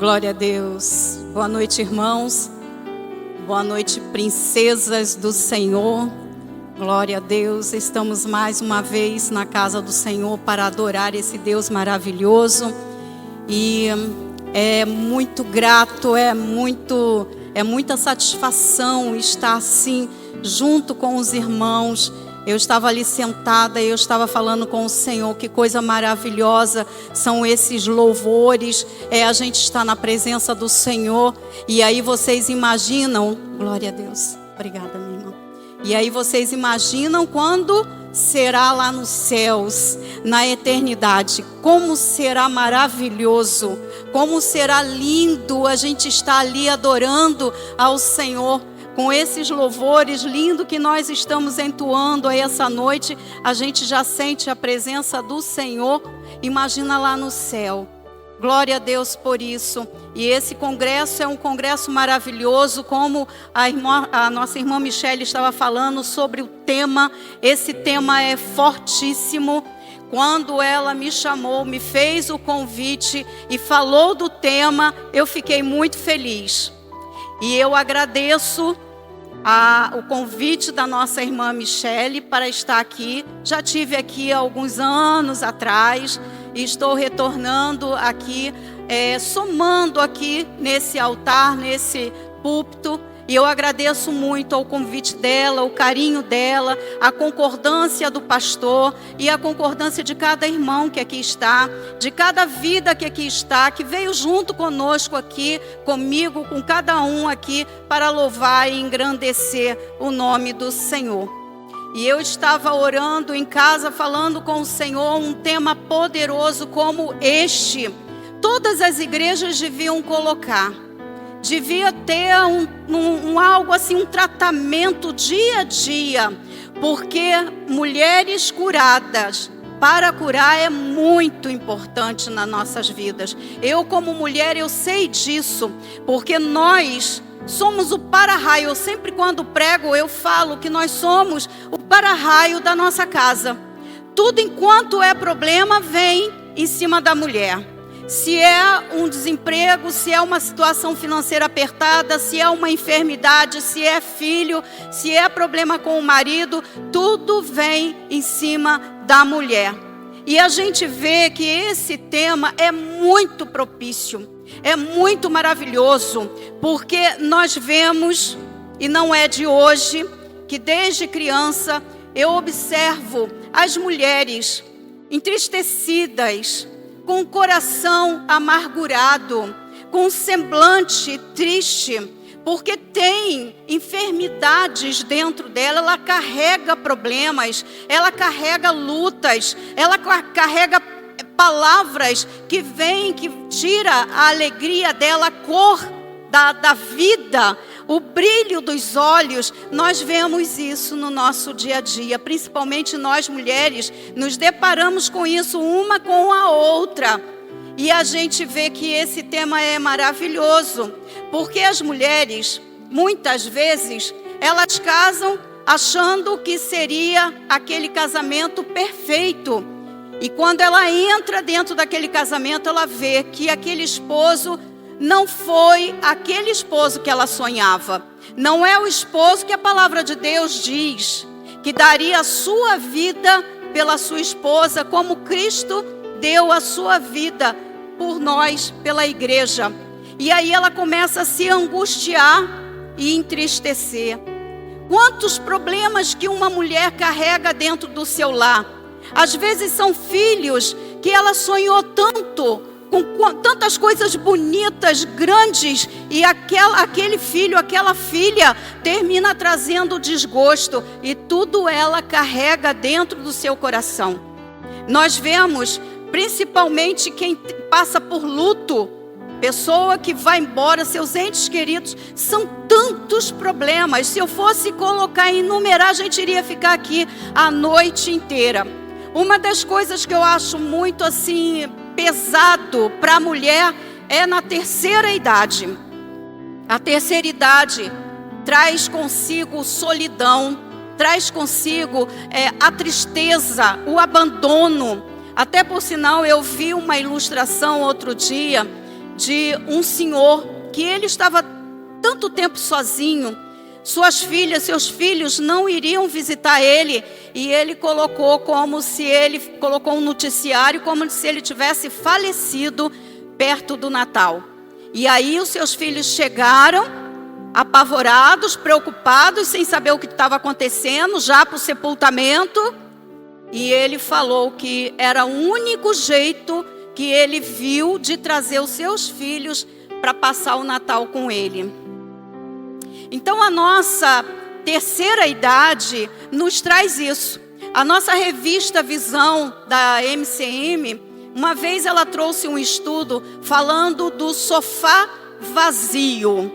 Glória a Deus. Boa noite, irmãos. Boa noite, princesas do Senhor. Glória a Deus. Estamos mais uma vez na casa do Senhor para adorar esse Deus maravilhoso. E é muito grato, é muita satisfação estar assim junto com os irmãos. Eu estava ali sentada e eu estava falando com o Senhor, que coisa maravilhosa são esses louvores, a gente está na presença do Senhor, e aí vocês imaginam, glória a Deus, obrigada minha irmã, e aí vocês imaginam quando será lá nos céus, na eternidade, como será maravilhoso, como será lindo a gente estar ali adorando ao Senhor, com esses louvores lindos que nós estamos entoando aí essa noite, a gente já sente a presença do Senhor, imagina lá no céu. Glória a Deus por isso. E esse congresso é um congresso maravilhoso, como a nossa irmã Michele estava falando sobre o tema. Esse tema é fortíssimo. Quando ela me chamou, me fez o convite e falou do tema, eu fiquei muito feliz. E eu agradeço o convite da nossa irmã Michele para estar aqui. Já tive aqui há alguns anos atrás e estou retornando aqui, somando aqui nesse altar, nesse púlpito. E eu agradeço muito ao convite dela, o carinho dela, a concordância do pastor e a concordância de cada irmão que aqui está, de cada vida que aqui está, que veio junto conosco aqui, comigo, com cada um aqui, para louvar e engrandecer o nome do Senhor. E eu estava orando em casa, falando com o Senhor um tema poderoso como este. Todas as igrejas deviam colocar. Devia ter algo assim, um tratamento dia a dia, porque mulheres curadas, para curar é muito importante nas nossas vidas. Eu como mulher, eu sei disso, porque nós somos o para-raio. Eu sempre quando prego, eu falo que nós somos o para-raio da nossa casa. Tudo enquanto é problema, vem em cima da mulher. Se é um desemprego, se é uma situação financeira apertada, se é uma enfermidade, se é filho, se é problema com o marido, tudo vem em cima da mulher. E a gente vê que esse tema é muito propício, é muito maravilhoso, porque nós vemos, e não é de hoje, que desde criança eu observo as mulheres entristecidas, com o coração amargurado, com um semblante triste, porque tem enfermidades dentro dela, ela carrega problemas, ela carrega lutas, ela carrega palavras que vêm, que tira a alegria dela, a cor da vida, o brilho dos olhos. Nós vemos isso no nosso dia a dia, principalmente nós mulheres, nos deparamos com isso uma com a outra. E a gente vê que esse tema é maravilhoso, porque as mulheres, muitas vezes, elas casam achando que seria aquele casamento perfeito. E quando ela entra dentro daquele casamento, ela vê que aquele esposo não foi aquele esposo que ela sonhava. Não é o esposo que a palavra de Deus diz, que daria a sua vida pela sua esposa, como Cristo deu a sua vida por nós, pela igreja. E aí ela começa a se angustiar e entristecer. Quantos problemas que uma mulher carrega dentro do seu lar. Às vezes são filhos que ela sonhou tanto, com tantas coisas bonitas, grandes, e aquele filho, aquela filha termina trazendo desgosto, e tudo ela carrega dentro do seu coração. Nós vemos, principalmente quem passa por luto, pessoa que vai embora, seus entes queridos, são tantos problemas. Se eu fosse colocar e enumerar, a gente iria ficar aqui a noite inteira. Uma das coisas que eu acho muito assim pesado para a mulher é na terceira idade. A terceira idade traz consigo solidão, traz consigo a tristeza, o abandono. Até por sinal, eu vi uma ilustração outro dia de um senhor que ele estava tanto tempo sozinho. Suas filhas, seus filhos não iriam visitar ele, e ele colocou um noticiário como se ele tivesse falecido perto do Natal. E aí os seus filhos chegaram, apavorados, preocupados, sem saber o que estava acontecendo, já para o sepultamento. E ele falou que era o único jeito que ele viu de trazer os seus filhos para passar o Natal com ele. Então a nossa terceira idade nos traz isso. A nossa revista Visão da MCM, uma vez ela trouxe um estudo falando do sofá vazio.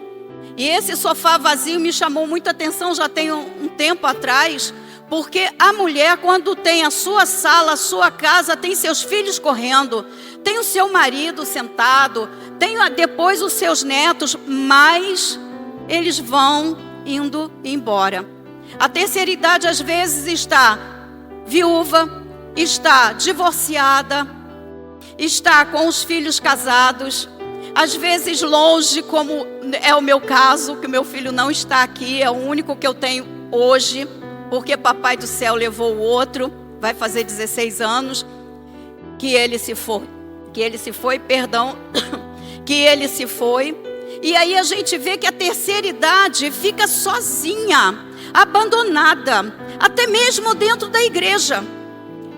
E esse sofá vazio me chamou muita atenção, já tem um tempo atrás, porque a mulher, quando tem a sua sala, a sua casa, tem seus filhos correndo, tem o seu marido sentado, tem depois os seus netos, mas eles vão indo embora. A terceira idade às vezes está viúva, está divorciada, está com os filhos casados, às vezes longe, como é o meu caso, que o meu filho não está aqui, é o único que eu tenho hoje, porque Papai do Céu levou o outro, vai fazer 16 anos, que ele se foi, E aí a gente vê que a terceira idade fica sozinha, abandonada, até mesmo dentro da igreja,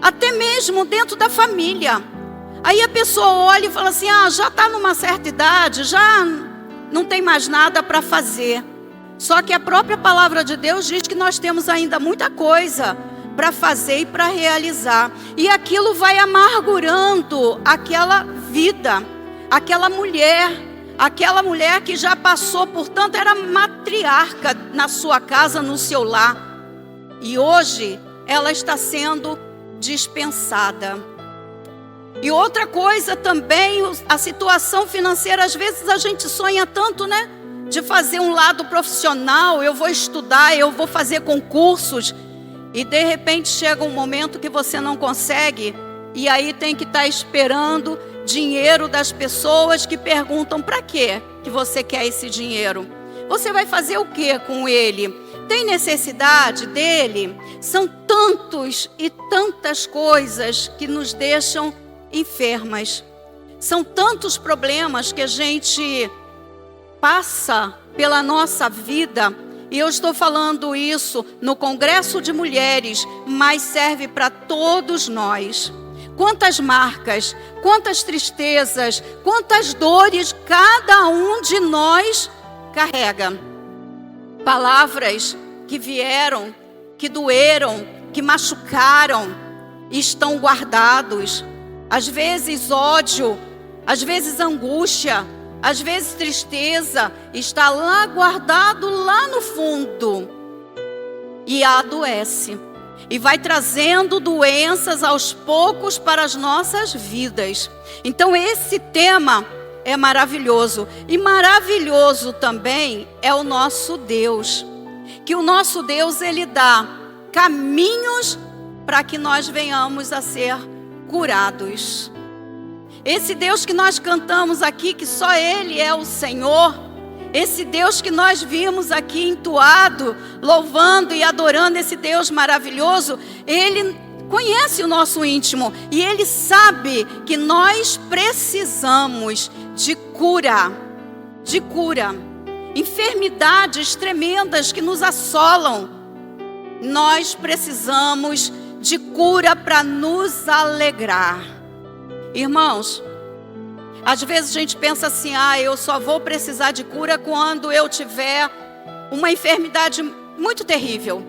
até mesmo dentro da família. Aí a pessoa olha e fala assim, já está numa certa idade, já não tem mais nada para fazer. Só que a própria palavra de Deus diz que nós temos ainda muita coisa para fazer e para realizar. E aquilo vai amargurando aquela vida, aquela mulher que já passou, portanto, era matriarca na sua casa, no seu lar. E hoje ela está sendo dispensada. E outra coisa também, a situação financeira, às vezes a gente sonha tanto, né? De fazer um lado profissional, eu vou estudar, eu vou fazer concursos. E de repente chega um momento que você não consegue, e aí tem que estar esperando dinheiro das pessoas que perguntam para quê que você quer esse dinheiro. Você vai fazer o que com ele? Tem necessidade dele? São tantos e tantas coisas que nos deixam enfermas. São tantos problemas que a gente passa pela nossa vida. E eu estou falando isso no Congresso de Mulheres, mas serve para todos nós. Quantas marcas, quantas tristezas, quantas dores cada um de nós carrega. Palavras que vieram, que doeram, que machucaram, estão guardados. Às vezes ódio, às vezes angústia, às vezes tristeza, está lá guardado lá no fundo. E adoece. E vai trazendo doenças aos poucos para as nossas vidas. Então esse tema é maravilhoso. E maravilhoso também é o nosso Deus. Que o nosso Deus, Ele dá caminhos para que nós venhamos a ser curados. Esse Deus que nós cantamos aqui, que só Ele é o Senhor. Esse Deus que nós vimos aqui entoado, louvando e adorando esse Deus maravilhoso, Ele conhece o nosso íntimo e Ele sabe que nós precisamos de cura, enfermidades tremendas que nos assolam. Nós precisamos de cura para nos alegrar. Irmãos, às vezes a gente pensa assim, eu só vou precisar de cura quando eu tiver uma enfermidade muito terrível.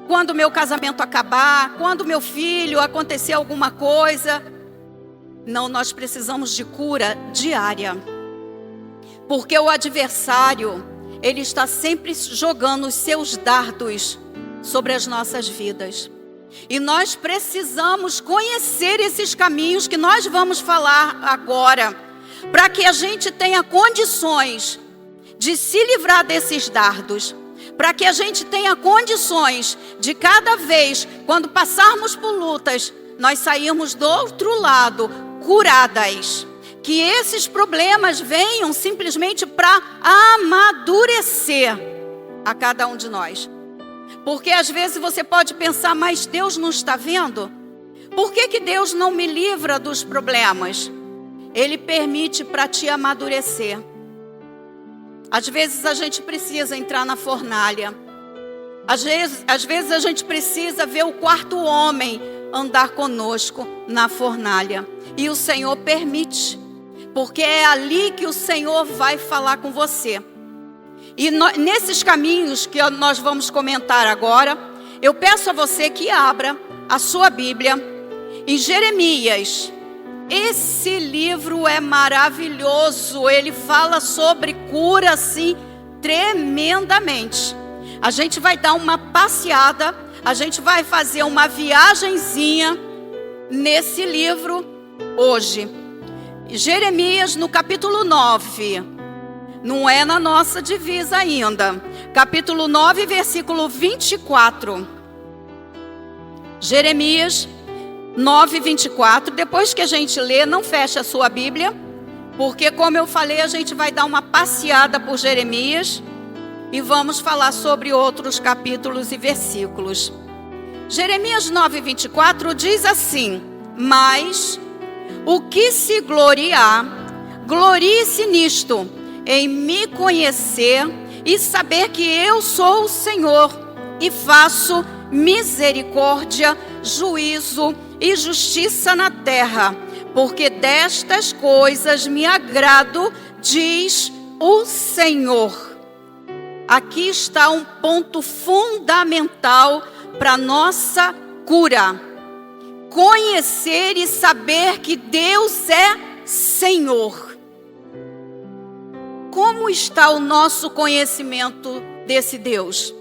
Quando meu casamento acabar, quando meu filho acontecer alguma coisa. Não, nós precisamos de cura diária. Porque o adversário, ele está sempre jogando os seus dardos sobre as nossas vidas. E nós precisamos conhecer esses caminhos que nós vamos falar agora, para que a gente tenha condições de se livrar desses dardos, para que a gente tenha condições de cada vez, quando passarmos por lutas, nós sairmos do outro lado curadas. que esses problemas venham simplesmente para amadurecer a cada um de nós. Porque às vezes você pode pensar, mas Deus não está vendo? Por que Deus não me livra dos problemas? Ele permite para te amadurecer. Às vezes a gente precisa entrar na fornalha. Às vezes a gente precisa ver o quarto homem andar conosco na fornalha. E o Senhor permite, porque é ali que o Senhor vai falar com você. E nesses caminhos que nós vamos comentar agora, eu peço a você que abra a sua Bíblia em Jeremias. Esse livro é maravilhoso, ele fala sobre cura assim tremendamente. A gente vai dar uma passeada, a gente vai fazer uma viagenzinha nesse livro hoje. Jeremias no capítulo 9, não é na nossa divisa ainda. Capítulo 9, versículo 24. Jeremias 9, 24. Depois que a gente lê, não feche a sua Bíblia, porque como eu falei, a gente vai dar uma passeada por Jeremias e vamos falar sobre outros capítulos e versículos. Jeremias 9, 24 diz assim: mas o que se gloriar, glorie-se nisto, em me conhecer e saber que eu sou o Senhor e faço misericórdia, juízo e justiça na terra, porque destas coisas me agrado, diz o Senhor. Aqui está um ponto fundamental para nossa cura. Conhecer e saber que Deus é Senhor. Como está o nosso conhecimento desse Deus?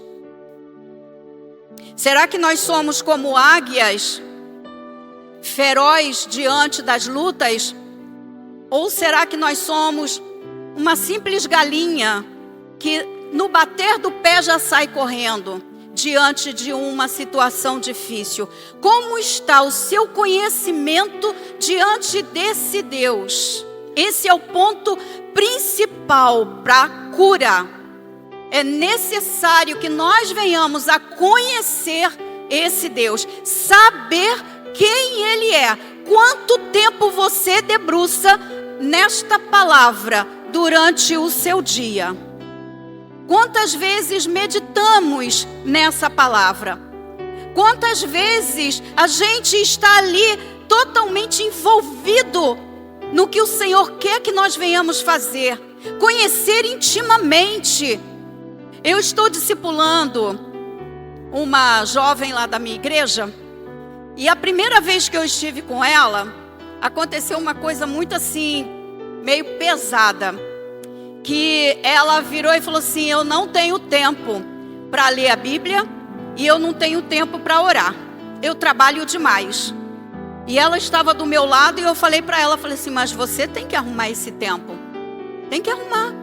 Será que nós somos como águias, feroz diante das lutas? Ou será que nós somos uma simples galinha que no bater do pé já sai correndo diante de uma situação difícil? Como está o seu conhecimento diante desse Deus? Esse é o ponto principal para a cura. É necessário que nós venhamos a conhecer esse Deus, saber quem Ele é. Quanto tempo você debruça nesta palavra durante o seu dia? Quantas vezes meditamos nessa palavra? Quantas vezes a gente está ali totalmente envolvido no que o Senhor quer que nós venhamos fazer? Conhecer intimamente. Eu estou discipulando uma jovem lá da minha igreja, e a primeira vez que eu estive com ela, aconteceu uma coisa muito assim, meio pesada. Que ela virou e falou assim: eu não tenho tempo para ler a Bíblia e eu não tenho tempo para orar. Eu trabalho demais. E ela estava do meu lado e eu falei para ela, falei assim: mas você tem que arrumar esse tempo. Tem que arrumar.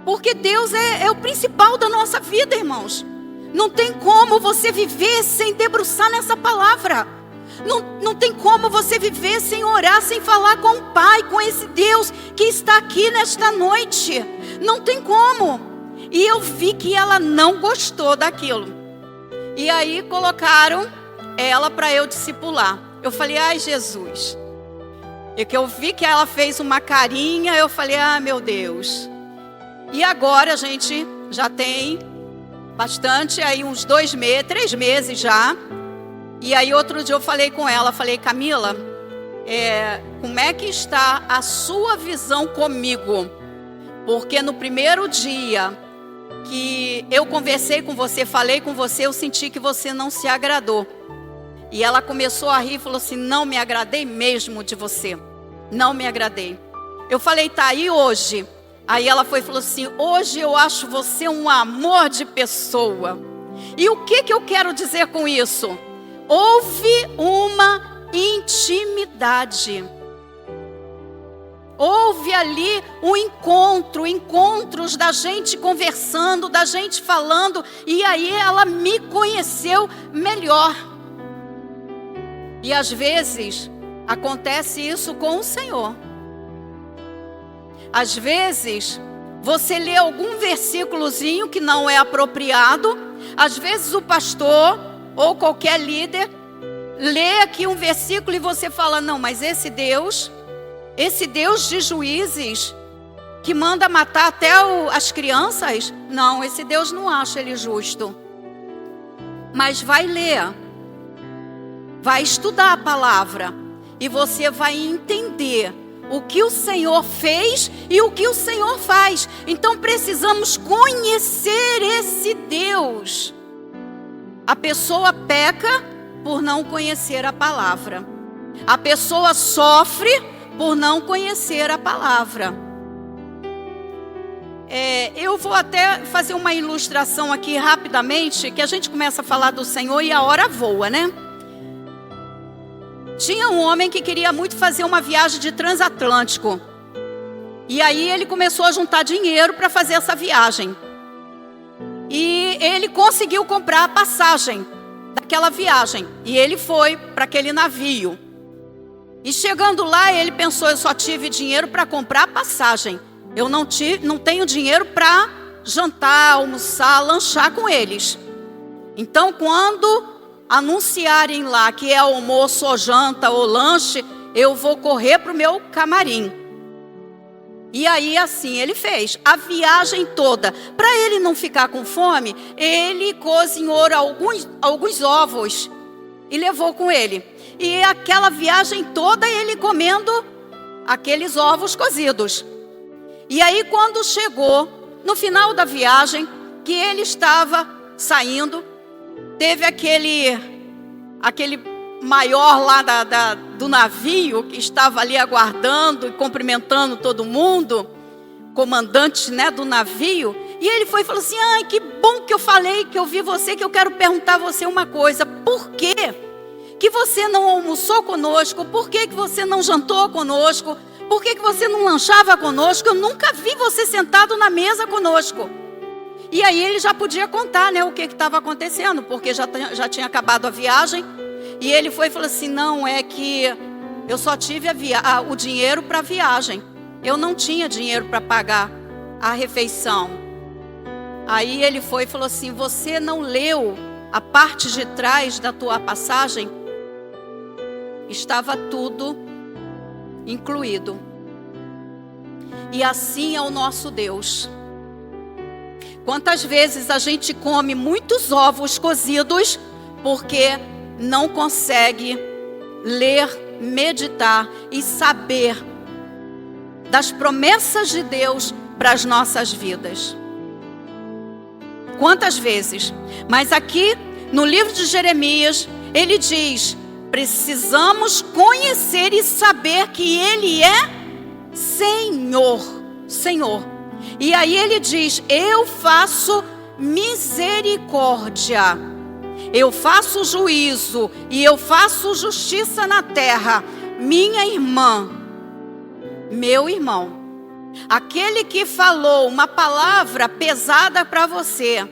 Porque Deus é o principal da nossa vida, irmãos. Não tem como você viver sem debruçar nessa palavra. Não tem como você viver sem orar, sem falar com o Pai, com esse Deus que está aqui nesta noite. Não tem como. E eu vi que ela não gostou daquilo. E aí colocaram ela para eu discipular. Eu falei: ai, Jesus. E que eu vi que ela fez uma carinha, eu falei: ah, meu Deus. E agora a gente já tem bastante, aí uns 3 meses já. E aí outro dia eu falei com ela, falei: Camila, como é que está a sua visão comigo? Porque no primeiro dia que eu conversei com você, falei com você, eu senti que você não se agradou. E ela começou a rir e falou assim: não me agradei mesmo de você. Não me agradei. Eu falei: tá, e hoje? Aí ela foi e falou assim: hoje eu acho você um amor de pessoa. E o que eu quero dizer com isso? Houve uma intimidade. Houve ali um encontros da gente conversando, da gente falando. E aí ela me conheceu melhor. E às vezes acontece isso com o Senhor. Às vezes, você lê algum versículozinho que não é apropriado. Às vezes o pastor ou qualquer líder lê aqui um versículo e você fala, não, mas esse Deus de Juízes, que manda matar até as crianças, não, esse Deus não acha ele justo. Mas vai ler, vai estudar a palavra e você vai entender o que o Senhor fez e o que o Senhor faz. Então precisamos conhecer esse Deus. A pessoa peca por não conhecer a palavra. A pessoa sofre por não conhecer a palavra. Eu vou até fazer uma ilustração aqui rapidamente, que a gente começa a falar do Senhor e a hora voa, né? Tinha um homem que queria muito fazer uma viagem de transatlântico. E aí ele começou a juntar dinheiro para fazer essa viagem. E ele conseguiu comprar a passagem daquela viagem. E ele foi para aquele navio. E chegando lá, ele pensou, eu só tive dinheiro para comprar a passagem. Eu não tenho dinheiro para jantar, almoçar, lanchar com eles. Então, quando anunciarem lá que é almoço ou janta ou lanche, eu vou correr para o meu camarim. E aí assim ele fez a viagem toda. Para ele não ficar com fome, ele cozinhou alguns ovos e levou com ele. E aquela viagem toda ele comendo aqueles ovos cozidos. E aí quando chegou no final da viagem, que ele estava saindo, teve aquele maior lá do navio, que estava ali aguardando e cumprimentando todo mundo, comandante, né, do navio. E ele foi e falou assim, ai, que bom que eu falei, que eu vi você, que eu quero perguntar a você uma coisa. Por quê que você não almoçou conosco? Por que você não jantou conosco? Por que você não lanchava conosco? Eu nunca vi você sentado na mesa conosco. E aí ele já podia contar, né, o que estava acontecendo, porque já tinha acabado a viagem. E ele foi e falou assim, não, é que eu só tive o dinheiro para a viagem. Eu não tinha dinheiro para pagar a refeição. Aí ele foi e falou assim, você não leu a parte de trás da tua passagem? Estava tudo incluído. E assim é o nosso Deus. Quantas vezes a gente come muitos ovos cozidos porque não consegue ler, meditar e saber das promessas de Deus para as nossas vidas. Quantas vezes? Mas aqui no livro de Jeremias, ele diz, precisamos conhecer e saber que Ele é Senhor. Senhor. E aí ele diz, eu faço misericórdia, eu faço juízo e eu faço justiça na terra. Minha irmã, meu irmão, aquele que falou uma palavra pesada para você,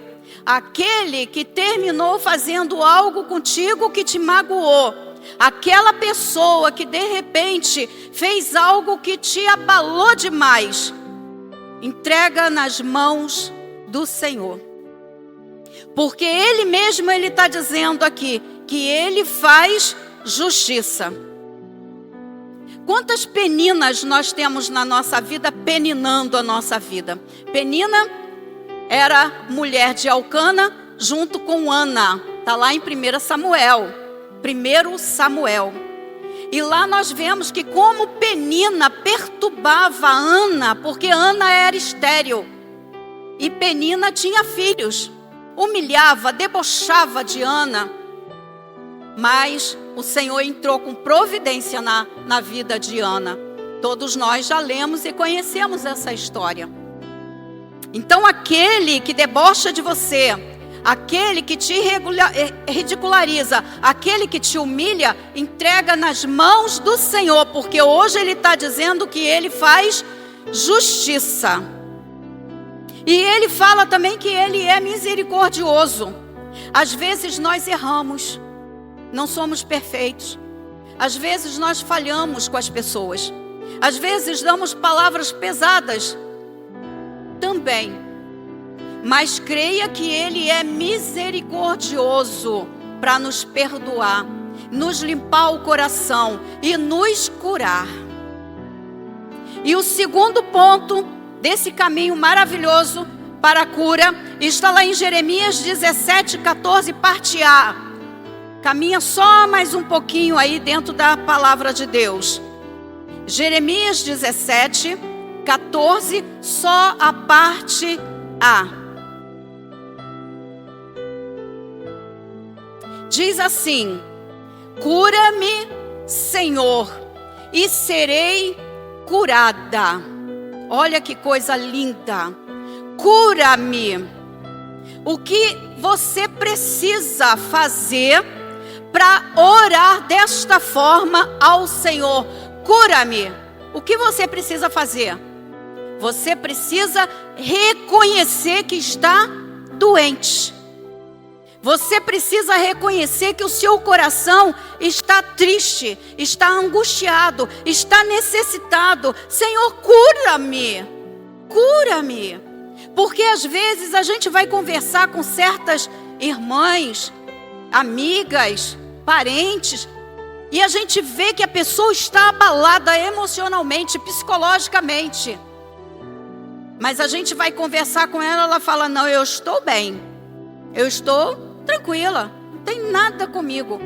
aquele que terminou fazendo algo contigo que te magoou, aquela pessoa que de repente fez algo que te abalou demais, entrega nas mãos do Senhor. Porque Ele mesmo, Ele está dizendo aqui, que Ele faz justiça. Quantas peninas nós temos na nossa vida, peninando a nossa vida? Penina era mulher de Elcana, junto com Ana. Está lá em 1 Samuel. 1 Samuel. E lá nós vemos que como Penina perturbava Ana, porque Ana era estéril. E Penina tinha filhos. Humilhava, debochava de Ana. Mas o Senhor entrou com providência na vida de Ana. Todos nós já lemos e conhecemos essa história. Então aquele que debocha de você, aquele que te ridiculariza, aquele que te humilha, entrega nas mãos do Senhor, porque hoje Ele está dizendo que Ele faz justiça. E Ele fala também que Ele é misericordioso. Às vezes nós erramos, não somos perfeitos. Às vezes nós falhamos com as pessoas. Às vezes damos palavras pesadas também. Mas creia que Ele é misericordioso para nos perdoar, nos limpar o coração e nos curar. E o segundo ponto desse caminho maravilhoso para a cura está lá em Jeremias 17:14, parte A. Caminha só mais um pouquinho aí dentro da palavra de Deus. Jeremias 17:14, só a parte A. Diz assim: cura-me, Senhor, e serei curada. Olha que coisa linda. Cura-me. O que você precisa fazer para orar desta forma ao Senhor? Cura-me. O que você precisa fazer? Você precisa reconhecer que está doente. Você precisa reconhecer que o seu coração está triste, está angustiado, está necessitado. Senhor, cura-me, cura-me. Porque às vezes a gente vai conversar com certas irmãs, amigas, parentes, e a gente vê que a pessoa está abalada emocionalmente, psicologicamente. Mas a gente vai conversar com ela, ela fala: não, eu estou bem, eu estou tranquila, não tem nada comigo.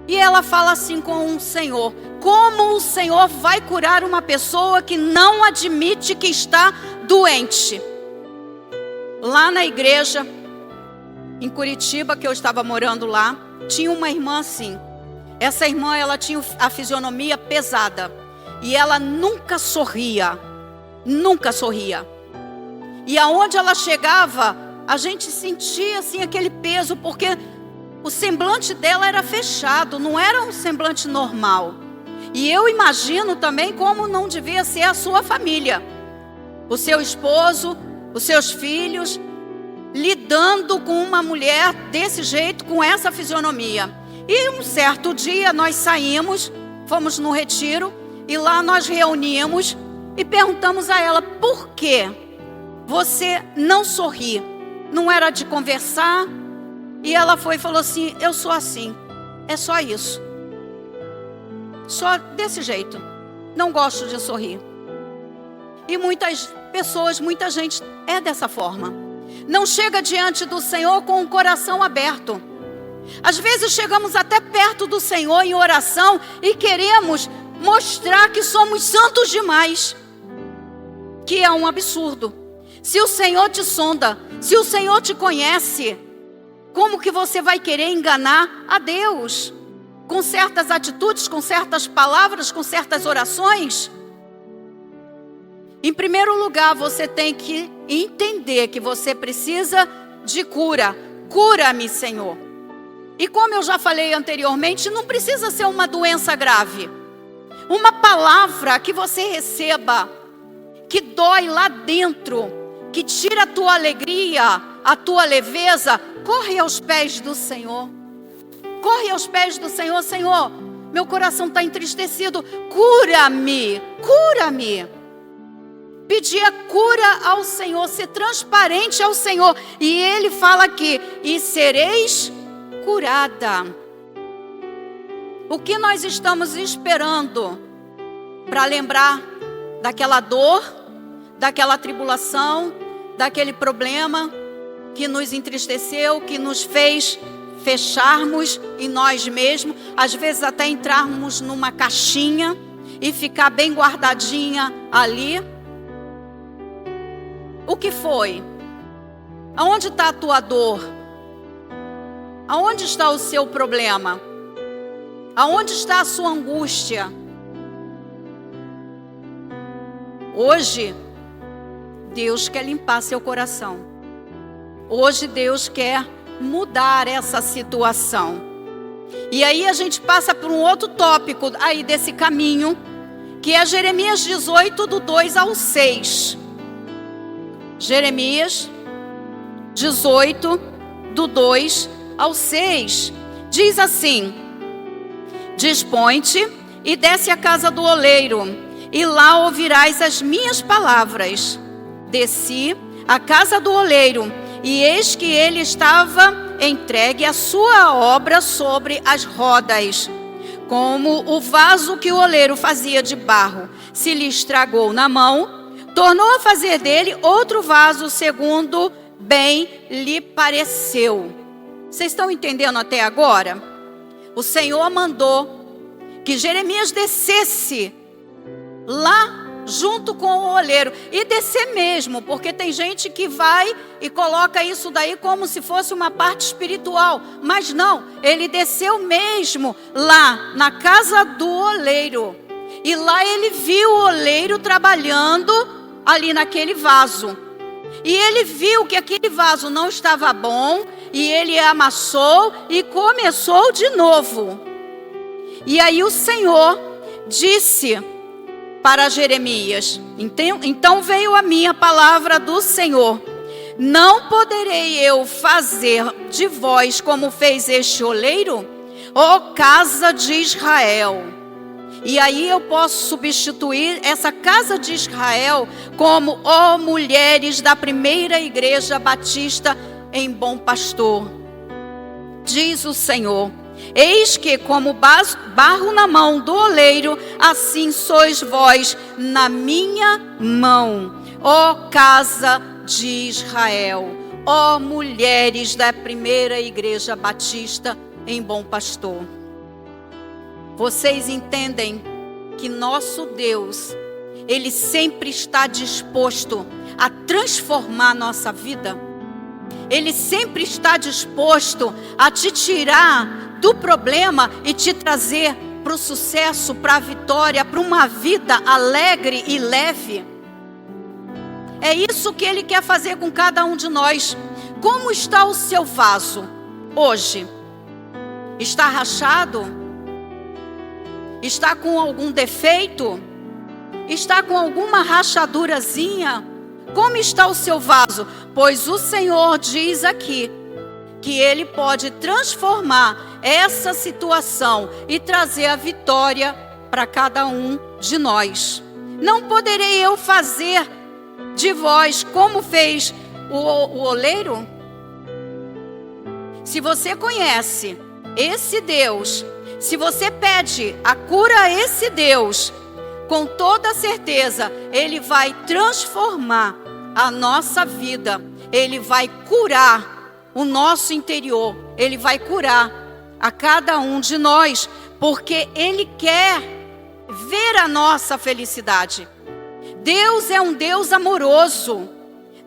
E ela fala assim com o Senhor: como o Senhor vai curar uma pessoa que não admite que está doente? Lá na igreja, em Curitiba, que eu estava morando lá, tinha uma irmã assim. Essa irmã, ela tinha a fisionomia pesada. E ela nunca sorria. Nunca sorria. E aonde ela chegava, a gente sentia assim aquele peso, porque o semblante dela era fechado, não era um semblante normal. E eu imagino também como não devia ser a sua família. O seu esposo, os seus filhos, lidando com uma mulher desse jeito, com essa fisionomia. E um certo dia nós saímos, fomos no retiro, e lá nós reunimos e perguntamos a ela: por que você não sorri? Não era de conversar? E ela foi e falou assim: eu sou assim, é só isso. Só desse jeito, não gosto de sorrir. E muitas pessoas, muita gente é dessa forma. Não chega diante do Senhor com o coração aberto. Às vezes chegamos até perto do Senhor em oração e queremos mostrar que somos santos demais, que é um absurdo. Se o Senhor te sonda, se o Senhor te conhece, como que você vai querer enganar a Deus? Com certas atitudes, com certas palavras, com certas orações? Em primeiro lugar, você tem que entender que você precisa de cura. Cura-me, Senhor. E como eu já falei anteriormente, não precisa ser uma doença grave. Uma palavra que você receba, que dói lá dentro, que tira a tua alegria, a tua leveza, corre aos pés do Senhor. Corre aos pés do Senhor. Senhor, meu coração está entristecido. Cura-me, cura-me. Pedir a cura ao Senhor, ser transparente ao Senhor. E Ele fala aqui: e sereis curada. O que nós estamos esperando para lembrar daquela dor, daquela tribulação, daquele problema que nos entristeceu, que nos fez fecharmos em nós mesmos, às vezes até entrarmos numa caixinha e ficar bem guardadinha ali? O que foi? Aonde está a tua dor? Aonde está o seu problema? Aonde está a sua angústia? Hoje, Deus quer limpar seu coração. Hoje Deus quer mudar essa situação. E aí a gente passa por um outro tópico aí desse caminho, que é Jeremias 18, do 2 ao 6. Jeremias 18, do 2 ao 6, diz assim: dispõe-te e desce à casa do oleiro, e lá ouvirás as minhas palavras. Desci à casa do oleiro, e eis que ele estava entregue à sua obra sobre as rodas. Como o vaso que o oleiro fazia de barro se lhe estragou na mão, tornou a fazer dele outro vaso segundo bem lhe pareceu. Vocês estão entendendo até agora? O Senhor mandou que Jeremias descesse lá junto com o oleiro, e descer mesmo, porque tem gente que vai e coloca isso daí como se fosse uma parte espiritual, mas não, ele desceu mesmo lá na casa do oleiro, e lá ele viu o oleiro trabalhando ali naquele vaso, e ele viu que aquele vaso não estava bom, e ele amassou e começou de novo. E aí o Senhor disse para Jeremias: então veio a minha palavra do Senhor: não poderei eu fazer de vós como fez este oleiro, ó casa de Israel. E aí eu posso substituir essa casa de Israel como ó mulheres da primeira igreja batista em Bom Pastor. Diz o Senhor: eis que como barro na mão do oleiro, assim sois vós na minha mão, ó casa de Israel, ó mulheres da primeira igreja batista em Bom Pastor. Vocês entendem que nosso Deus, Ele sempre está disposto a transformar nossa vida? Ele sempre está disposto a te tirar do problema e te trazer para o sucesso, para a vitória, para uma vida alegre e leve. É isso que Ele quer fazer com cada um de nós. Como está o seu vaso hoje? Está rachado? Está com algum defeito? Está com alguma rachadurazinha? Como está o seu vaso? Pois o Senhor diz aqui que Ele pode transformar essa situação e trazer a vitória para cada um de nós. Não poderei eu fazer de vós como fez o oleiro? Se você conhece esse Deus, se você pede a cura a esse Deus, com toda certeza Ele vai transformar a nossa vida. Ele vai curar o nosso interior. Ele vai curar a cada um de nós, porque Ele quer ver a nossa felicidade. Deus é um Deus amoroso.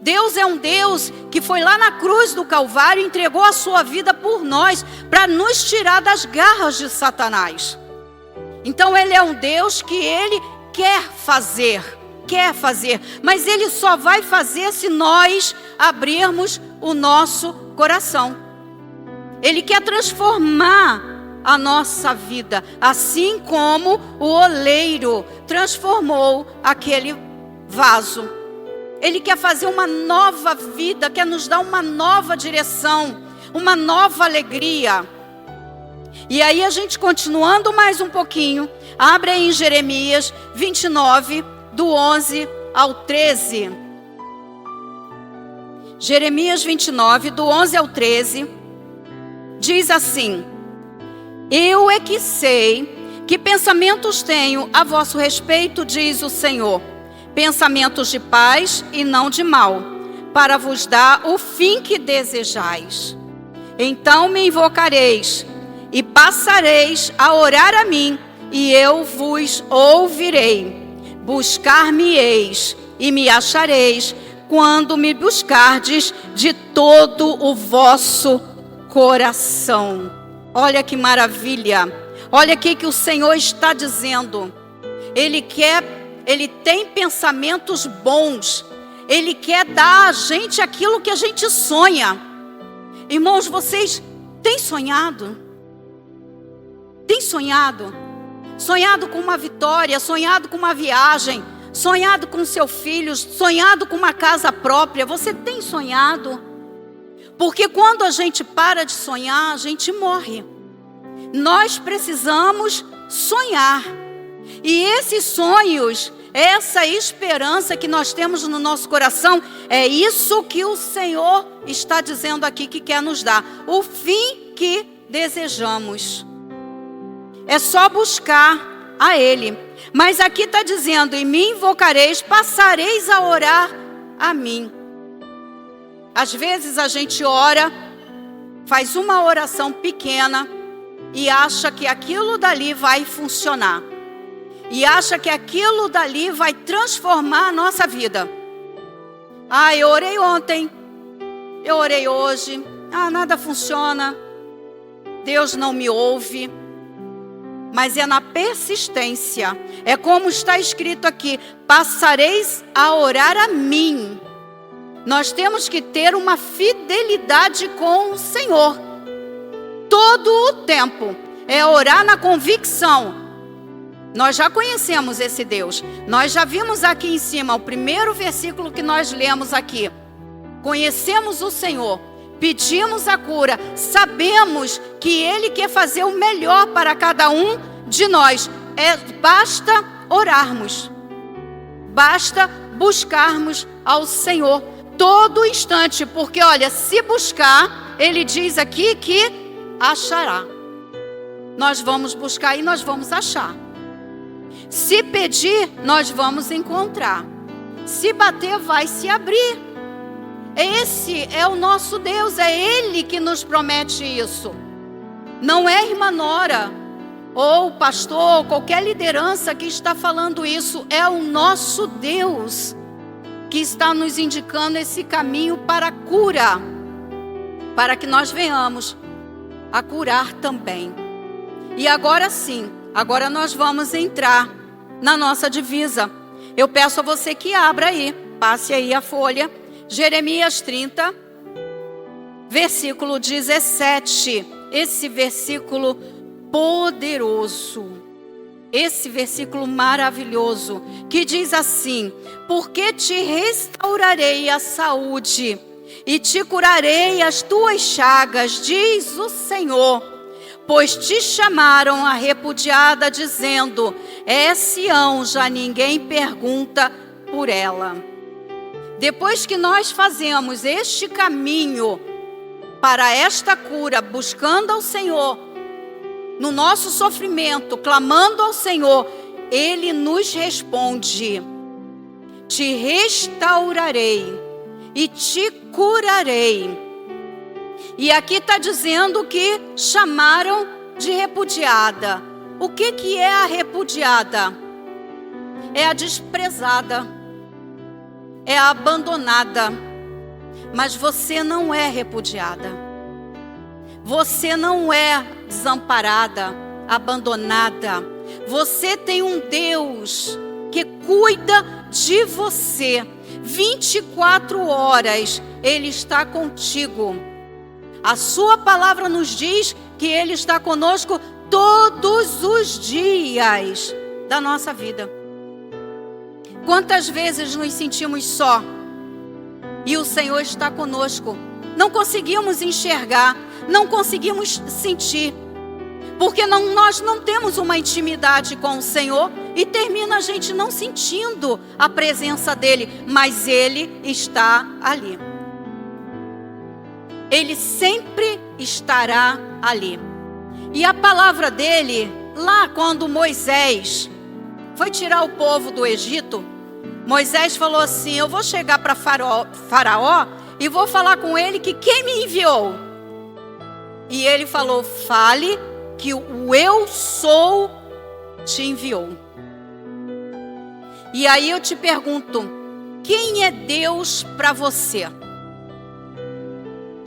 Deus é um Deus que foi lá na cruz do Calvário e entregou a sua vida por nós, para nos tirar das garras de Satanás. Então Ele é um Deus que Ele quer fazer, mas Ele só vai fazer se nós abrirmos o nosso coração. Ele quer transformar a nossa vida, assim como o oleiro transformou aquele vaso. Ele quer fazer uma nova vida, quer nos dar uma nova direção, uma nova alegria. E aí a gente continuando mais um pouquinho, abre aí em Jeremias 29, do 11 ao 13. Jeremias 29, do 11 ao 13, diz assim: eu é que sei que pensamentos tenho a vosso respeito, diz o Senhor, pensamentos de paz e não de mal, para vos dar o fim que desejais. Então me invocareis e passareis a orar a mim, e eu vos ouvirei. Buscar-me-eis e me achareis, quando me buscardes de todo o vosso coração. Olha que maravilha. Olha o que o Senhor está dizendo. Ele tem pensamentos bons. Ele quer dar a gente aquilo que a gente sonha. Irmãos, vocês têm sonhado? Tem sonhado? Sonhado com uma vitória, sonhado com uma viagem, sonhado com seu filho, sonhado com uma casa própria. Você tem sonhado? Porque quando a gente para de sonhar, a gente morre. Nós precisamos sonhar. E esses sonhos, essa esperança que nós temos no nosso coração, é isso que o Senhor está dizendo aqui que quer nos dar. O fim que desejamos. É só buscar a Ele. Mas aqui está dizendo, e me invocareis, passareis a orar a mim. Às vezes a gente ora, faz uma oração pequena e acha que aquilo dali vai funcionar. E acha que aquilo dali vai transformar a nossa vida. Ah, eu orei ontem, eu orei hoje, nada funciona, Deus não me ouve. Mas é na persistência, é como está escrito aqui, passareis a orar a mim. Nós temos que ter uma fidelidade com o Senhor. Todo o tempo, é orar na convicção. Nós já conhecemos esse Deus. Nós já vimos aqui em cima, o primeiro versículo que nós lemos aqui. Conhecemos o Senhor, pedimos a cura, sabemos que Ele quer fazer o melhor para cada um de nós. Basta orarmos, basta buscarmos ao Senhor todo instante, porque olha, se buscar, Ele diz aqui que achará. Nós vamos buscar e nós vamos achar. Se pedir, nós vamos encontrar. Se bater, vai se abrir. Esse é o nosso Deus, é Ele que nos promete isso. Não é a irmã Nora, ou o pastor, ou qualquer liderança que está falando isso. É o nosso Deus que está nos indicando esse caminho para a cura, para que nós venhamos a curar também. E agora sim, agora nós vamos entrar na nossa divisa. Eu peço a você que abra aí, passe aí a folha, Jeremias 30, versículo 17, esse versículo poderoso, esse versículo maravilhoso, que diz assim: porque te restaurarei a saúde e te curarei as tuas chagas, diz o Senhor. Pois te chamaram a repudiada, dizendo, é Sião, já ninguém pergunta por ela. Depois que nós fazemos este caminho para esta cura, buscando ao Senhor, no nosso sofrimento, clamando ao Senhor, Ele nos responde, te restaurarei e te curarei. E aqui está dizendo que chamaram de repudiada. O que é a repudiada? É a desprezada, é a abandonada. Mas você não é repudiada. Você não é desamparada, abandonada. Você tem um Deus que cuida de você. 24 horas Ele está contigo. A sua palavra nos diz que Ele está conosco todos os dias da nossa vida. Quantas vezes nos sentimos só e o Senhor está conosco? Não conseguimos enxergar, não conseguimos sentir, porque nós não temos uma intimidade com o Senhor e termina a gente não sentindo a presença dEle, mas Ele está ali. Ele sempre estará ali. E a palavra dele, lá quando Moisés foi tirar o povo do Egito, Moisés falou assim, eu vou chegar para Faraó e vou falar com ele que quem me enviou? E ele falou, fale que o eu sou te enviou. E aí eu te pergunto, quem é Deus para você?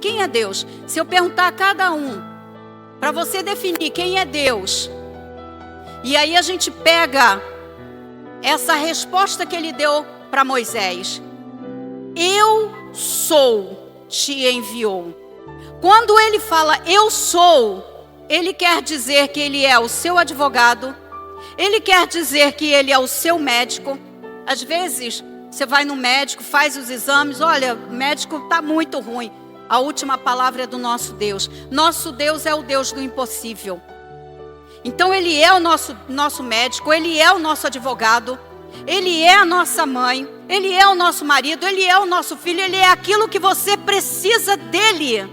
Quem é Deus? Se eu perguntar a cada um, para você definir quem é Deus, e aí a gente pega essa resposta que ele deu para Moisés. Eu sou, te enviou. Quando ele fala eu sou, ele quer dizer que ele é o seu advogado, ele quer dizer que ele é o seu médico. Às vezes, você vai no médico, faz os exames, olha, o médico está muito ruim. A última palavra é do nosso Deus. Nosso Deus é o Deus do impossível. Então Ele é o nosso médico, Ele é o nosso advogado, Ele é a nossa mãe, Ele é o nosso marido, Ele é o nosso filho, Ele é aquilo que você precisa dEle.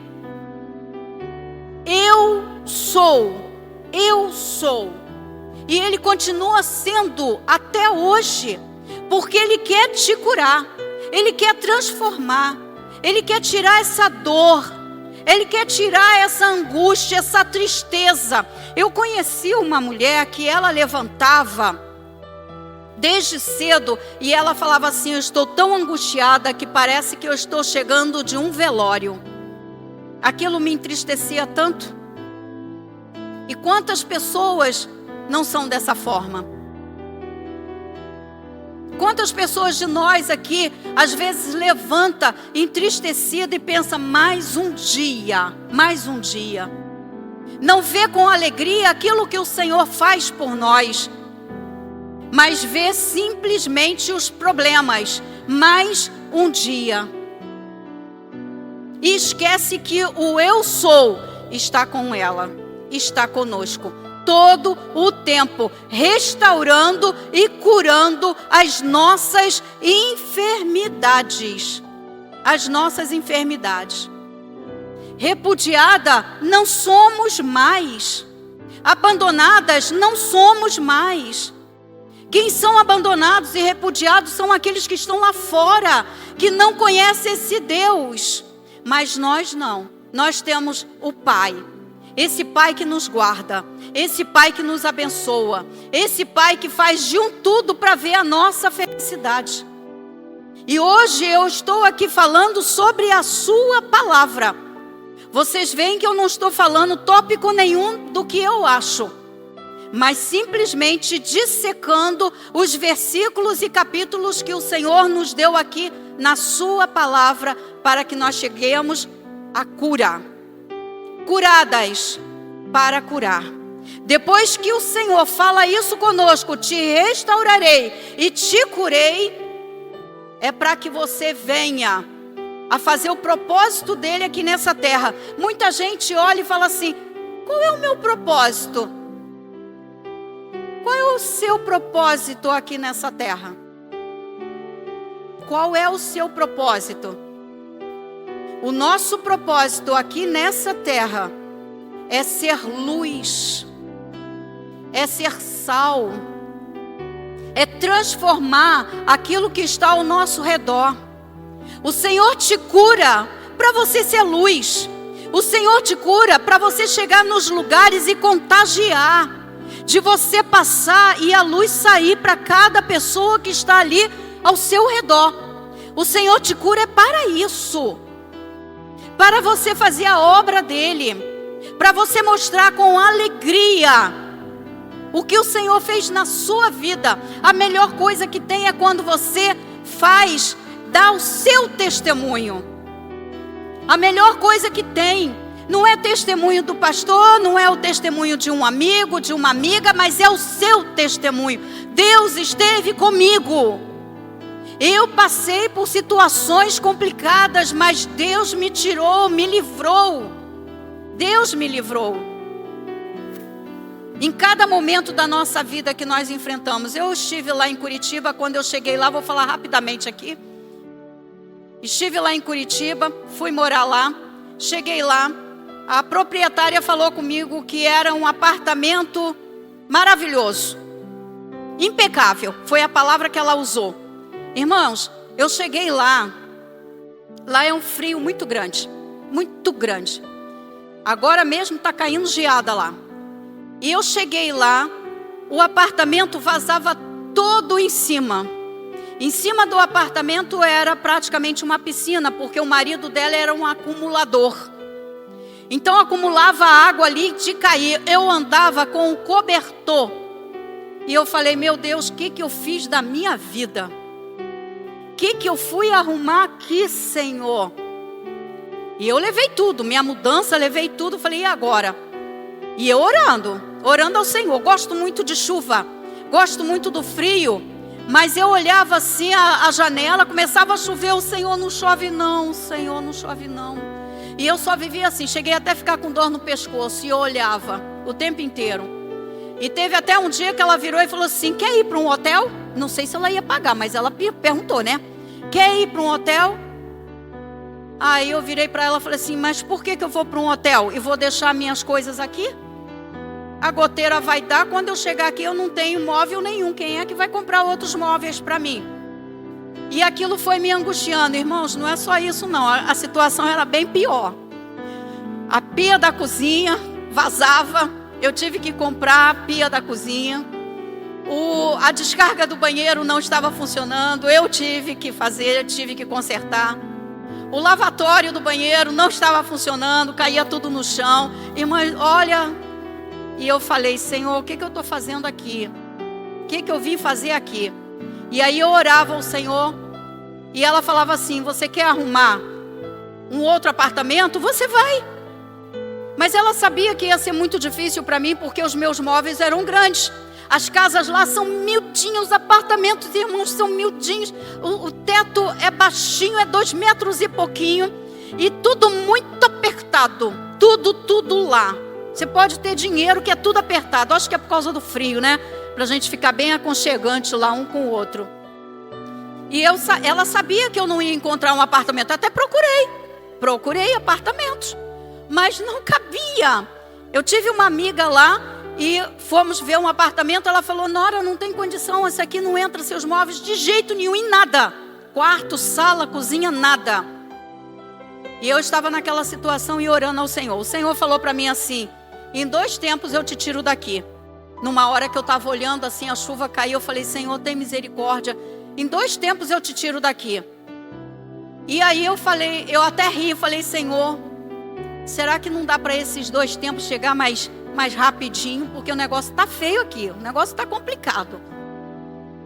Eu sou. E Ele continua sendo até hoje, porque Ele quer te curar, Ele quer transformar, Ele quer tirar essa dor, Ele quer tirar essa angústia, essa tristeza. Eu conheci uma mulher que ela levantava desde cedo e ela falava assim: eu estou tão angustiada que parece que eu estou chegando de um velório. Aquilo me entristecia tanto. E quantas pessoas não são dessa forma? Quantas pessoas de nós aqui, às vezes levanta entristecida e pensa: mais um dia. Não vê com alegria aquilo que o Senhor faz por nós, mas vê simplesmente os problemas, mais um dia. E esquece que o eu sou está com ela, está conosco todo o tempo, restaurando e curando as nossas enfermidades. Repudiada não somos mais. Abandonadas não somos mais. Quem são abandonados e repudiados são aqueles que estão lá fora, que não conhecem esse Deus. Mas nós não. Nós temos o Pai. Esse Pai que nos guarda, esse Pai que nos abençoa, esse Pai que faz de um tudo para ver a nossa felicidade. E hoje eu estou aqui falando sobre a sua palavra. Vocês veem que eu não estou falando tópico nenhum do que eu acho, mas simplesmente dissecando os versículos e capítulos que o Senhor nos deu aqui na sua palavra, para que nós cheguemos a curar. Curadas para curar. Depois que o Senhor fala isso conosco: te restaurarei e te curei, é para que você venha a fazer o propósito dele aqui nessa terra. Muita gente olha e fala assim: qual é o meu propósito? Qual é o seu propósito aqui nessa terra? Qual é o seu propósito? O nosso propósito aqui nessa terra é ser luz, é ser sal, é transformar aquilo que está ao nosso redor. O Senhor te cura para você ser luz. O Senhor te cura para você chegar nos lugares e contagiar, de você passar e a luz sair para cada pessoa que está ali ao seu redor. O Senhor te cura é para isso, para você fazer a obra dele, para você mostrar com alegria o que o Senhor fez na sua vida. A melhor coisa que tem é quando você dá o seu testemunho. A melhor coisa que tem não é testemunho do pastor, não é o testemunho de um amigo, de uma amiga, mas é o seu testemunho. Deus esteve comigo. Eu passei por situações complicadas, mas Deus me tirou, me livrou. Deus me livrou. Em cada momento da nossa vida que nós enfrentamos. Eu estive lá em Curitiba. Quando eu cheguei lá, vou falar rapidamente aqui. Estive lá em Curitiba, fui morar lá. Cheguei lá, a proprietária falou comigo que era um apartamento maravilhoso, impecável, foi a palavra que ela usou. Irmãos, eu cheguei lá é um frio muito grande, muito grande. Agora mesmo está caindo geada lá. E eu cheguei lá, o apartamento vazava todo em cima. Em cima do apartamento era praticamente uma piscina, porque o marido dela era um acumulador. Então acumulava água ali de cair. Eu andava com um cobertor. E eu falei: meu Deus, o que eu fiz da minha vida? O que eu fui arrumar aqui, Senhor? E eu levei tudo, minha mudança, levei tudo. Falei: e agora? E eu orando ao Senhor. Gosto muito de chuva, gosto muito do frio. Mas eu olhava assim a janela, começava a chover. O Senhor não chove não, Senhor não chove não. E eu só vivia assim, cheguei até a ficar com dor no pescoço. E eu olhava o tempo inteiro. E teve até um dia que ela virou e falou assim: quer ir para um hotel? Não sei se ela ia pagar, mas ela perguntou, né? Quer ir para um hotel? Aí eu virei para ela e falei assim: mas por que eu vou para um hotel e vou deixar minhas coisas aqui? A goteira vai dar, quando eu chegar aqui eu não tenho móvel nenhum. Quem é que vai comprar outros móveis para mim? E aquilo foi me angustiando. Irmãos, não é só isso não, a situação era bem pior. A pia da cozinha vazava, eu tive que comprar a pia da cozinha. A descarga do banheiro não estava funcionando, eu tive que fazer, tive que consertar. O lavatório do banheiro não estava funcionando, caía tudo no chão. Irmãs, olha, e eu falei: Senhor, o que eu estou fazendo aqui? O que eu vim fazer aqui? E aí eu orava ao Senhor, e ela falava assim: você quer arrumar um outro apartamento? Você vai. Mas ela sabia que ia ser muito difícil para mim, porque os meus móveis eram grandes. As casas lá são miudinhas, os apartamentos, irmãos, são miudinhos. O teto é baixinho, é 2 metros e pouquinho. E tudo muito apertado. Tudo lá. Você pode ter dinheiro que é tudo apertado. Acho que é por causa do frio, né? Pra gente ficar bem aconchegante lá um com o outro. E ela sabia que eu não ia encontrar um apartamento. Até procurei apartamentos, mas não cabia. Eu tive uma amiga lá e fomos ver um apartamento. Ela falou: Nora, não tem condição, esse aqui não entra seus móveis de jeito nenhum, em nada. Quarto, sala, cozinha, nada. E eu estava naquela situação e orando ao Senhor. O Senhor falou para mim assim: em 2 tempos eu te tiro daqui. Numa hora que eu estava olhando assim, a chuva caiu, eu falei: Senhor, tem misericórdia. Em 2 tempos eu te tiro daqui. E aí eu falei, eu até ri, falei: Senhor, será que não dá para esses 2 tempos chegar mais rapidinho? Porque o negócio está feio aqui, o negócio está complicado.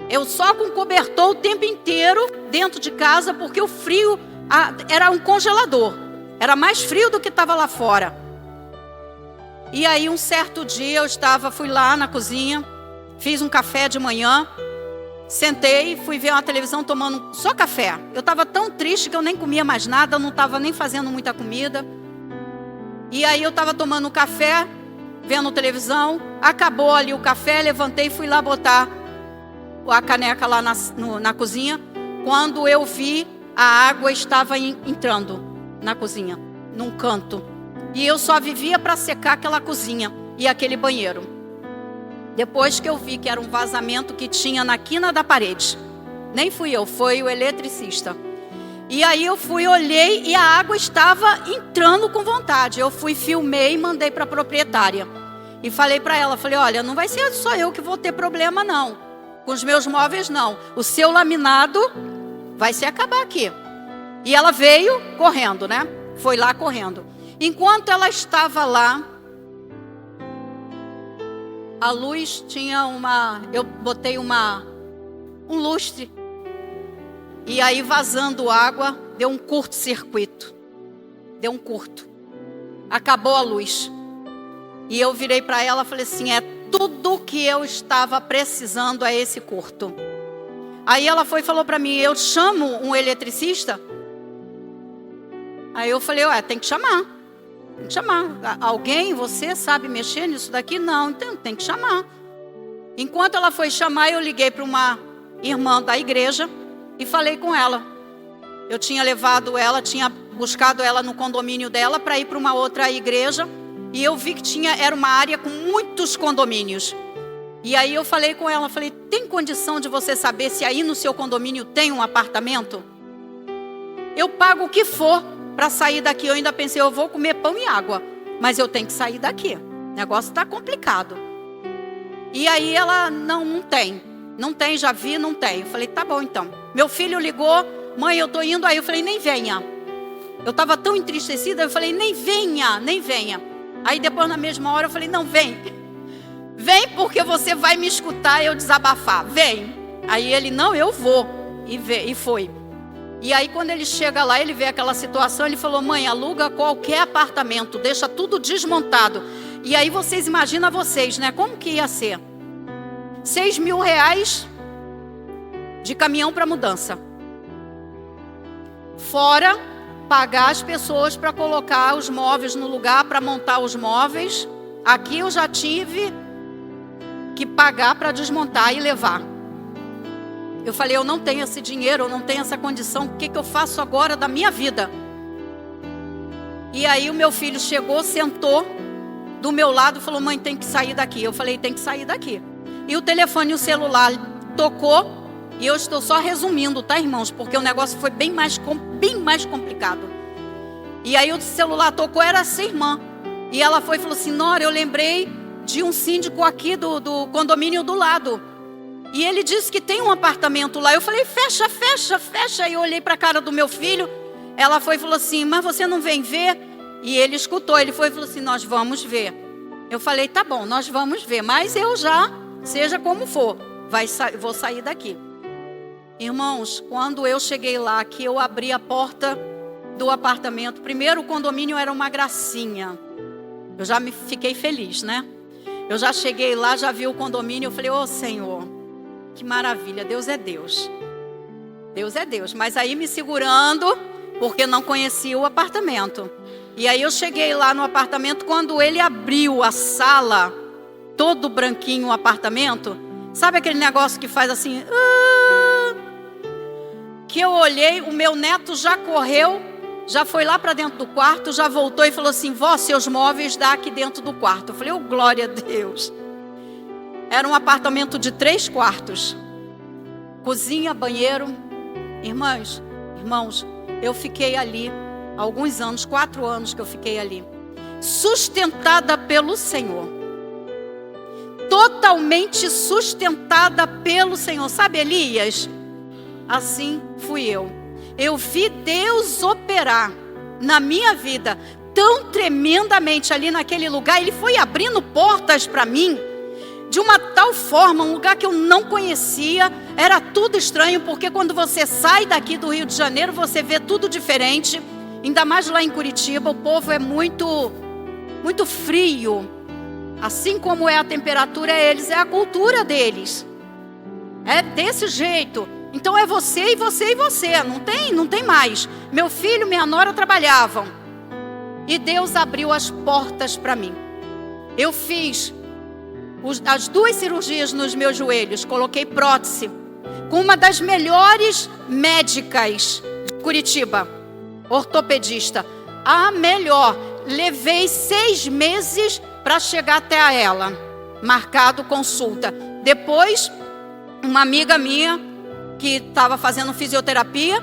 Eu só com cobertor o tempo inteiro dentro de casa, porque o frio era um congelador. Era mais frio do que estava lá fora. E aí um certo dia fui lá na cozinha, fiz um café de manhã, sentei, fui ver uma televisão tomando só café. Eu estava tão triste que eu nem comia mais nada, não estava nem fazendo muita comida. E aí eu estava tomando café, vendo televisão, acabou ali o café, levantei e fui lá botar a caneca lá na cozinha. Quando eu vi, a água estava entrando na cozinha, num canto. E eu só vivia para secar aquela cozinha e aquele banheiro. Depois que eu vi que era um vazamento que tinha na quina da parede. Nem fui eu, foi o eletricista. E aí eu fui, olhei e a água estava entrando com vontade. Eu fui, filmei e mandei para a proprietária. E falei para ela, falei: olha, não vai ser só eu que vou ter problema não. Com os meus móveis não. O seu laminado vai se acabar aqui. E ela veio correndo, né? Foi lá correndo. Enquanto ela estava lá, a luz tinha eu botei um lustre. E aí vazando água, deu um curto-circuito. Deu um curto. Acabou a luz. E eu virei para ela e falei assim: é tudo que eu estava precisando, é esse curto. Aí ela foi e falou para mim: eu chamo um eletricista? Aí eu falei: ué, tem que chamar. Tem que chamar. Alguém, você sabe mexer nisso daqui? Não, então tem que chamar. Enquanto ela foi chamar, eu liguei para uma irmã da igreja e falei com ela. Eu tinha levado ela, tinha buscado ela no condomínio dela para ir para uma outra igreja. E eu vi que era uma área com muitos condomínios. E aí eu falei com ela, falei: tem condição de você saber se aí no seu condomínio tem um apartamento? Eu pago o que for para sair daqui. Eu ainda pensei: eu vou comer pão e água, mas eu tenho que sair daqui. O negócio está complicado. E aí ela: não tem. Não tem, já vi, não tem. Eu falei: tá bom então. Meu filho ligou: mãe, eu estou indo aí. Eu falei: nem venha. Eu estava tão entristecida, eu falei: nem venha, nem venha. Aí depois na mesma hora eu falei: não, vem. Vem porque você vai me escutar eu desabafar. Vem. Aí ele: não, eu vou. E foi. E aí quando ele chega lá, ele vê aquela situação, ele falou: mãe, aluga qualquer apartamento, deixa tudo desmontado. E aí vocês imaginam vocês, né? Como que ia ser? 6 mil reais de caminhão para mudança. Fora pagar as pessoas para colocar os móveis no lugar, para montar os móveis. Aqui eu já tive que pagar para desmontar e levar. Eu falei, eu não tenho esse dinheiro, eu não tenho essa condição, o que eu faço agora da minha vida? E aí o meu filho chegou, sentou do meu lado e falou, mãe, tem que sair daqui. Eu falei, tem que sair daqui. E o telefone e o celular tocou, e eu estou só resumindo, tá, irmãos? Porque o negócio foi bem mais complicado. E aí o celular tocou, era essa irmã. E ela foi e falou assim, Nora, eu lembrei de um síndico aqui do condomínio do lado. E ele disse que tem um apartamento lá. Eu falei, fecha, fecha, fecha. E eu olhei para a cara do meu filho. Ela foi e falou assim, mas você não vem ver? E ele escutou, ele foi e falou assim, nós vamos ver. Eu falei, tá bom, nós vamos ver. Mas eu já, seja como for, vou sair daqui. Irmãos, quando eu cheguei lá, que eu abri a porta do apartamento. Primeiro, o condomínio era uma gracinha. Eu já fiquei feliz, né? Eu já cheguei lá, já vi o condomínio. Eu falei, ô Senhor, que maravilha, Deus é Deus. Deus é Deus. Mas aí me segurando, porque não conhecia o apartamento. E aí eu cheguei lá no apartamento, quando ele abriu a sala, todo branquinho o apartamento. Sabe aquele negócio que faz assim... Que eu olhei, o meu neto já correu, já foi lá para dentro do quarto, já voltou e falou assim, vó, seus móveis dá aqui dentro do quarto. Eu falei, oh, glória a Deus. Era um apartamento de 3 quartos. Cozinha, banheiro. Irmãos, eu fiquei ali, há alguns anos, 4 anos que eu fiquei ali. Sustentada pelo Senhor. Totalmente sustentada pelo Senhor. Sabe, Elias? Assim fui eu. Eu vi Deus operar na minha vida tão tremendamente ali naquele lugar. Ele foi abrindo portas para mim de uma tal forma, um lugar que eu não conhecia. Era tudo estranho, porque quando você sai daqui do Rio de Janeiro, você vê tudo diferente. Ainda mais lá em Curitiba, o povo é muito frio. Assim como é a temperatura deles, é a cultura deles. É desse jeito. Então é você e você e você, não tem mais. Meu filho, minha nora trabalhavam. E Deus abriu as portas para mim. Eu fiz as 2 cirurgias nos meus joelhos, coloquei prótese, com uma das melhores médicas de Curitiba, ortopedista. A melhor. Levei 6 meses para chegar até a ela, marcado consulta. Depois, uma amiga minha, que estava fazendo fisioterapia,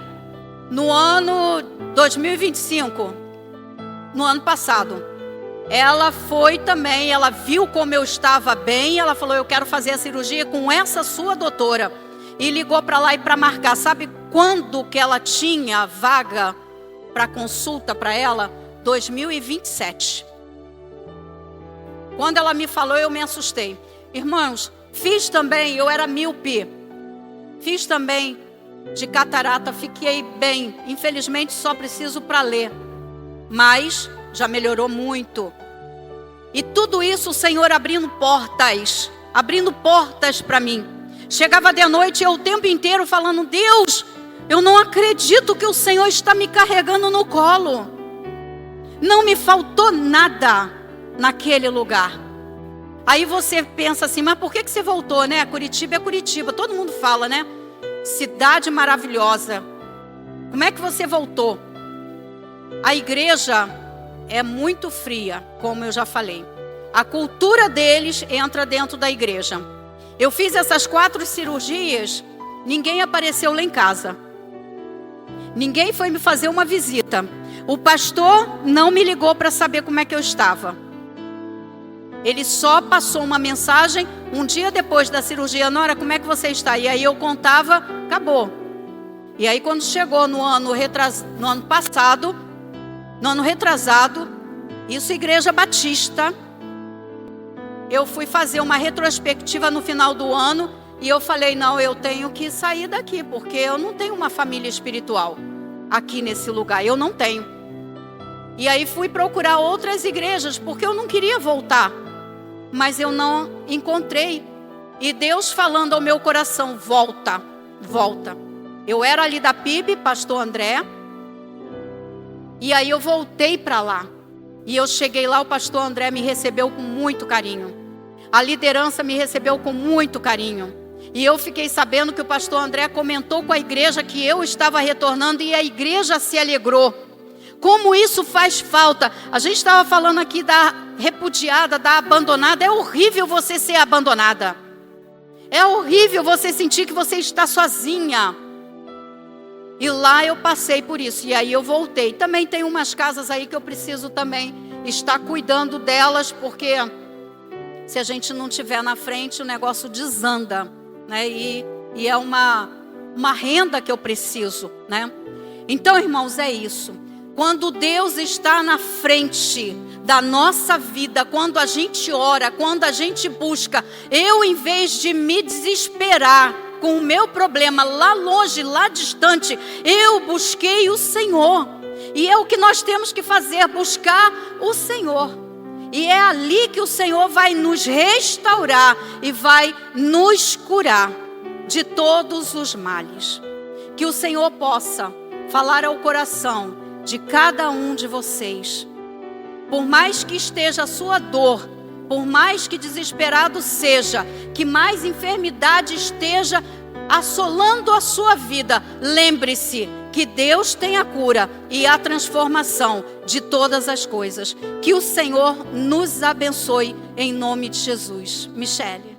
no ano 2025, no ano passado, ela foi também, ela viu como eu estava bem, ela falou, eu quero fazer a cirurgia com essa sua doutora, e ligou para lá e para marcar. Sabe quando que ela tinha vaga para consulta para ela? 2027. Quando ela me falou, eu me assustei. Irmãos, fiz também, eu era míope. Fiz também de catarata, fiquei bem. Infelizmente só preciso para ler. Mas já melhorou muito. E tudo isso o Senhor abrindo portas para mim. Chegava de noite eu o tempo inteiro falando, Deus, eu não acredito que o Senhor está me carregando no colo. Não me faltou nada naquele lugar. Aí você pensa assim, mas por que você voltou, né? Curitiba é Curitiba, todo mundo fala, né? Cidade maravilhosa. Como é que você voltou? A igreja é muito fria, como eu já falei. A cultura deles entra dentro da igreja. Eu fiz essas 4 cirurgias, ninguém apareceu lá em casa. Ninguém foi me fazer uma visita. O pastor não me ligou para saber como é que eu estava. Ele só passou uma mensagem um dia depois da cirurgia, Nora, como é que você está? E aí eu contava, acabou. E aí quando chegou no ano retrasado, isso Igreja Batista, eu fui fazer uma retrospectiva no final do ano e eu falei, não, eu tenho que sair daqui, porque eu não tenho uma família espiritual aqui nesse lugar, eu não tenho. E aí fui procurar outras igrejas, porque eu não queria voltar. Mas eu não encontrei. E Deus falando ao meu coração, volta, volta. Eu era ali da PIB, pastor André. E aí eu voltei para lá. E eu cheguei lá, o pastor André me recebeu com muito carinho. A liderança me recebeu com muito carinho. E eu fiquei sabendo que o pastor André comentou com a igreja que eu estava retornando e a igreja se alegrou. Como isso faz falta. A gente estava falando aqui da repudiada, da abandonada. É horrível você ser abandonada. É horrível você sentir que você está sozinha. E lá eu passei por isso. E aí eu voltei. Também tem umas casas aí que eu preciso também estar cuidando delas. Porque se a gente não tiver na frente, o negócio desanda. Né? E é uma renda que eu preciso. Né? Então, irmãos, é isso. Quando Deus está na frente da nossa vida, quando a gente ora, quando a gente busca, eu, em vez de me desesperar com o meu problema lá longe, lá distante, eu busquei o Senhor. E é o que nós temos que fazer, buscar o Senhor. E é ali que o Senhor vai nos restaurar e vai nos curar de todos os males. Que o Senhor possa falar ao coração de cada um de vocês. Por mais que esteja a sua dor, por mais que desesperado seja, que mais enfermidade esteja assolando a sua vida, lembre-se que Deus tem a cura e a transformação de todas as coisas. Que o Senhor nos abençoe em nome de Jesus. Michele.